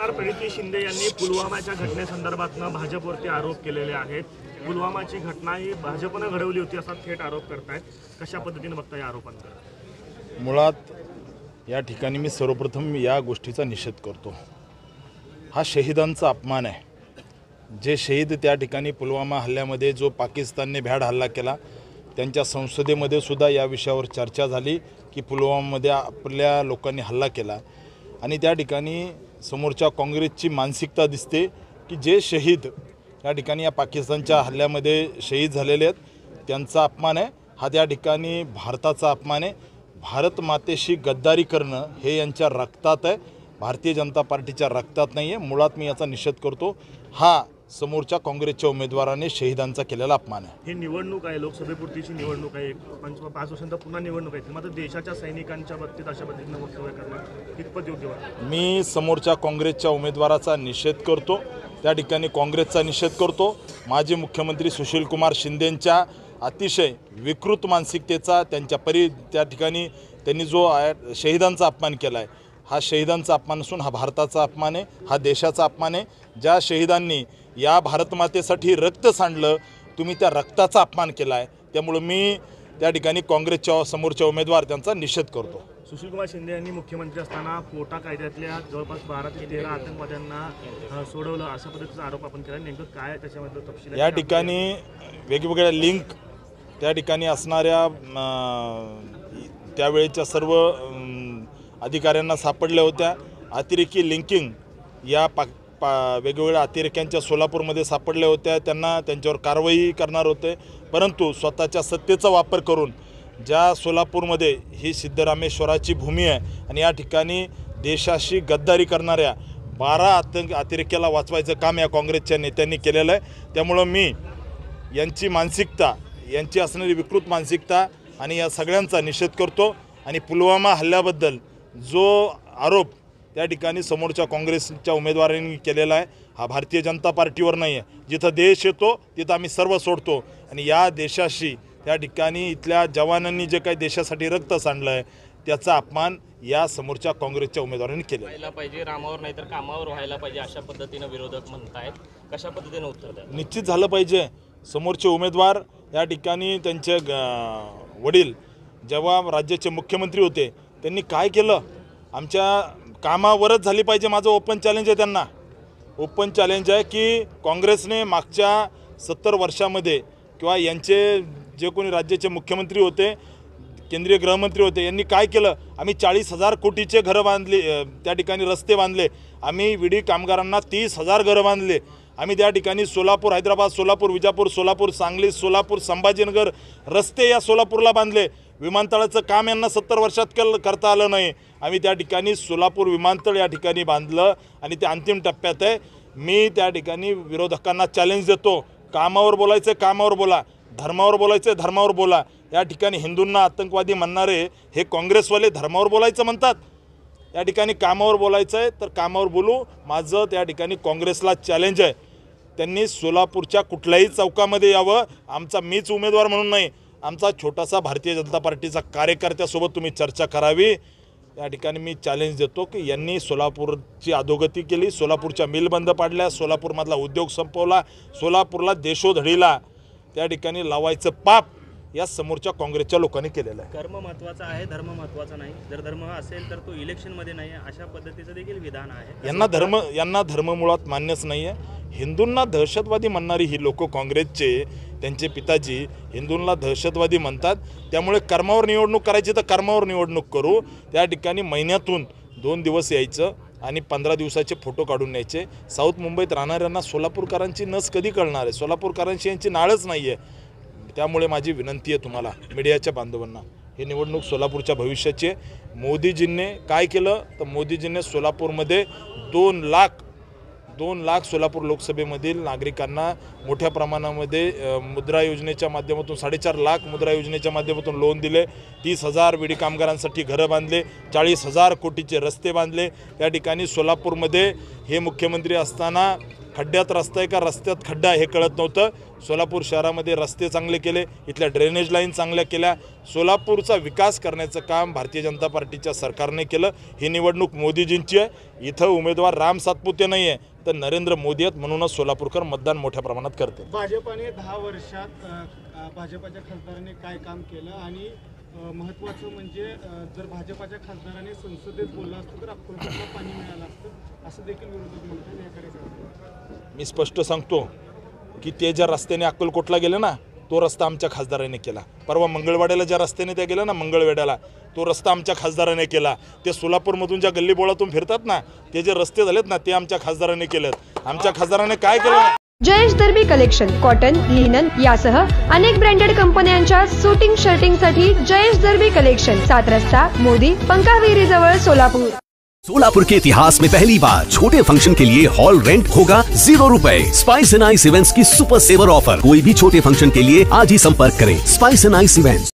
पत्रकार प्रणिती शिंदे यांनी पुलवामाच्या घटनेसंदर्भातनं भाजपवरती आरोप केलेले आहेत। पुलवामाची घटना ही भाजपनं घडवली होती असा थेट आरोप करतायत। कशा पद्धतीने बघता या आरोपांकडे? मुळात या ठिकाणी मी सर्वप्रथम या गोष्टीचा निषेध करतो। हा शहीदांचा अपमान आहे। जे शहीद त्या ठिकाणी पुलवामा हल्ल्यामध्ये जो पाकिस्तानने भ्याड हल्ला केला, त्यांच्या संसदेमध्ये सुद्धा या विषयावर चर्चा झाली की पुलवामामध्ये आपल्या लोकांनी हल्ला केला आणि त्या ठिकाणी समोरच्या काँग्रेसची मानसिकता दिसते की जे शहीद या ठिकाणी या पाकिस्तानच्या हल्ल्यामध्ये शहीद झालेले आहेत त्यांचा अपमान आहे। हा त्या ठिकाणी भारताचा अपमान आहे। भारत मातेशी गद्दारी करणं हे यांच्या रक्तात आहे, भारतीय जनता पार्टीच्या रक्तात नाही आहे। मुळात मी याचा निषेध करतो। हा समोरच्या काँग्रेसच्या उमेदवाराने शहीदांचा केलेला अपमान आहे। ही निवडणूक आहे, लोकसभेपुरतीची निवडणूक आहे, 5 वर्षांत पुन्हा निवडणूक आहे, मात्र देशाच्या सैनिकांच्या बाबतीत अशा पद्धतीनं वक्तव्य करणं कितपत योग्य वाटतं? मी समोरच्या काँग्रेसच्या उमेदवाराचा निषेध करतो, त्या ठिकाणी काँग्रेसचा निषेध करतो। माजी मुख्यमंत्री सुशीलकुमार शिंदेंच्या अतिशय विकृत मानसिकतेचा त्या ठिकाणी त्यांनी जो शहीदांचा अपमान केला आहे, हा शहीदांचा अपमान नसून हा भारताचा अपमान आहे, हा देशाचा अपमान आहे। ज्या शहीदांनी या भारतमातेसाठी रक्त सांडलं, तुम्ही त्या रक्ताचा अपमान केला आहे। त्यामुळे मी त्या ठिकाणी काँग्रेसच्या समोरच्या उमेदवार त्यांचा निषेध करतो। सुशीलकुमार शिंदे यांनी मुख्यमंत्री असताना पोटा कायद्यातल्या जवळपास 12 ते 13 आतंकवाद्यांना सोडवलं अशा पद्धतीचा आरोप आपण केला। नेमकं काय त्याच्यामधलं तपशील? या ठिकाणी वेगवेगळ्या लिंक त्या ठिकाणी असणाऱ्या त्यावेळेच्या सर्व अधिकाऱ्यांना सापडल्या होत्या। अतिरेकी लिंकिंग या वेगवेगळ्या अतिरेक्यांच्या सोलापूरमध्ये सापडल्या होत्या। त्यांच्यावर कारवाई करणार होते, परंतु स्वतःच्या सत्तेचा वापर करून ज्या सोलापूरमध्ये ही सिद्धरामेश्वराची भूमी आहे आणि या ठिकाणी देशाशी गद्दारी करणाऱ्या 12 अतिरेक्याला वाचवायचं काम या काँग्रेसच्या नेत्यांनी केलेलं आहे। त्यामुळं मी यांची मानसिकता, यांची असणारी विकृत मानसिकता आणि या सगळ्यांचा निषेध करतो। आणि पुलवामा हल्ल्याबद्दल जो आरोप त्या ठिकाणी समोरच्या काँग्रेसच्या उमेदवारांनी केलेला आहे, हा भारतीय जनता पार्टीवर नाही आहे। जिथं देश येतो तिथं आम्ही सर्व सोडतो आणि या देशाशी त्या ठिकाणी इथल्या जवानांनी जे काही देशासाठी रक्त सांडलं आहे त्याचा अपमान या समोरच्या काँग्रेसच्या उमेदवारांनी केला व्हायला पाहिजे, रामावर नाही तर कामावर व्हायला पाहिजे अशा पद्धतीनं विरोधक म्हणतायत। कशा पद्धतीने उत्तर द्या? निश्चित झालं पाहिजे। समोरचे उमेदवार या ठिकाणी त्यांचे वडील जेव्हा राज्याचे मुख्यमंत्री होते त्यांनी काय केलं, आमच्या कामावरच झाली पाहिजे। माझं ओपन चॅलेंज आहे त्यांना, ओपन चॅलेंज आहे की काँग्रेसने मागच्या 70 वर्षामध्ये किंवा यांचे जे कोणी राज्याचे मुख्यमंत्री होते, केंद्रीय गृहमंत्री होते, यांनी काय केलं? आम्ही 40,000 कोटीचे घरं बांधले, त्या ठिकाणी रस्ते बांधले, आम्ही विडी कामगारांना 30,000 घरं बांधले, आम्ही त्या ठिकाणी सोलापूर, हैदराबाद, सोलापूर, विजापूर, सोलापूर, सांगली, सोलापूर, संभाजीनगर रस्ते या सोलापूरला बांधले। विमानतळाचं काम यांना 70 वर्षात करता आलं नाही। आम्ही त्या ठिकाणी सोलापूर विमानतळ या ठिकाणी बांधलं आणि ते अंतिम टप्प्यात आहे। मी त्या ठिकाणी विरोधकांना चॅलेंज देतो, कामावर बोलायचं कामावर बोला, धर्मावर बोलायचं धर्मावर बोला। या ठिकाणी हिंदूंना आतंकवादी म्हणणारे हे काँग्रेसवाले धर्मावर बोलायचं म्हणतात, या ठिकाणी कामावर बोलायचं आहे तर कामावर बोलू। माझं त्या ठिकाणी काँग्रेसला चॅलेंज आहे, त्यांनी सोलापूरच्या कुठल्याही चौकामध्ये यावं। आमचा मीच उमेदवार म्हणून नाही, आमचा छोटासा भारतीय जनता पार्टीचा कार्यकर्त्यासोबत तुम्ही चर्चा करावी। या ठिकाणी मी चॅलेंज देतो की यांनी सोलापूरची अधोगती केली, सोलापूरच्या मिल बंद पाडल्या, सोलापूरमधला उद्योग संपवला, सोलापूरला देशोधडीला त्या ठिकाणी लावायचं पाप या समोरच्या काँग्रेसच्या लोकांनी केलेलं आहे। कर्म महत्त्वाचा आहे, धर्म महत्त्वाचा नाही। जर धर्म असेल तर तो इलेक्शनमध्ये नाही, अशा पद्धतीचं देखील विधान आहे। यांना धर्म मुळात मान्यच नाही आहे। हिंदूंना दहशतवादी म्हणणारी ही लोक काँग्रेसचे, त्यांचे पिताजी हिंदूंना दहशतवादी म्हणतात। त्यामुळे कर्मावर निवडणूक करायची तर कर्मावर निवडणूक करू। त्या ठिकाणी महिन्यातून 2 दिवस यायचं आणि 15 दिवसाचे फोटो काढून न्यायचे। साऊथ मुंबईत राहणाऱ्यांना सोलापूरकरांची नस कधी कळणार आहे? सोलापूरकरांची यांची नाळच नाही आहे। त्यामुळे माझी विनंती आहे तुम्हाला मीडियाच्या बांधवांना, ही निवडणूक सोलापूरच्या भविष्याची आहे। मोदीजींनी काय केलं तर मोदीजींनी सोलापूरमध्ये 2 लाख सोलापूर लोकसभेमधील नागरिकांना मोठ्या प्रमाणामध्ये मुद्रा योजनेच्या माध्यमातून 4.5 लाख मुद्रा योजनेच्या माध्यमातून लोन दिले, 30,000 विडी कामगारांसाठी घरं बांधले, 40,000 कोटीचे रस्ते बांधले। या ठिकाणी सोलापूरमध्ये हे मुख्यमंत्री असताना खड्ड्यात रस्ता आहे का रस्त्यात खड्डा हे कळत नव्हतं। सोलापूर शहरामध्ये रस्ते चांगले केले, इथल्या ड्रेनेज लाईन चांगल्या केल्या. सोलापूरचा विकास करण्याचं काम भारतीय जनता पार्टीच्या सरकारने केलं. ही निवडणूक मोदीजींची आहे. इथं उमेदवार राम सातपुते नाही आहे तर नरेंद्र मोदी आहेत, म्हणूनच सोलापूरकर मतदान मोठ्या प्रमाणात करते. भाजपाने 10 वर्षात भाजपाच्या खासदारांनी काय काम केलं आणि महत्त्वाचं म्हणजे जर भाजपाच्या खासदाराने संसदेत बोलला असतं तर अक्कलकोटला पाणी मिळालं असतं असं देखील विरोधक म्हणतात. याकडे मी स्पष्ट सांगतो की ते ज्या रस्त्याने अक्कलकोटला गेले ना तो रस्ता आमच्या खासदाराने केला. परवा मंगळवाड्याला ज्या रस्त्याने त्या गेल्या ना मंगळवेढ्याला तो रस्ता आमच्या खासदाराने केला. ते सोलापूरमधून ज्या गल्लीबोळातून फिरतात ना ते जे रस्ते झालेत ना ते आमच्या खासदाराने केलेत. आमच्या खासदाराने काय केलं? जयेश दर्बी कलेक्शन कॉटन, लिनन यासह अनेक ब्रँडेड कंपन्यांच्या सुटिंग शर्टिंगसाठी जयेश दर्बी कलेक्शन, 7 रस्ता मोदी पंकाविरी जवळ सोलापूर. सोलापुर के इतिहास में पहली बार छोटे फंक्शन के लिए हॉल रेंट होगा 0 रुपए। स्पाइस एंड आइस इवेंट्स की सुपर सेवर ऑफर। कोई भी छोटे फंक्शन के लिए आज ही संपर्क करें स्पाइस एंड आइस इवेंट्स।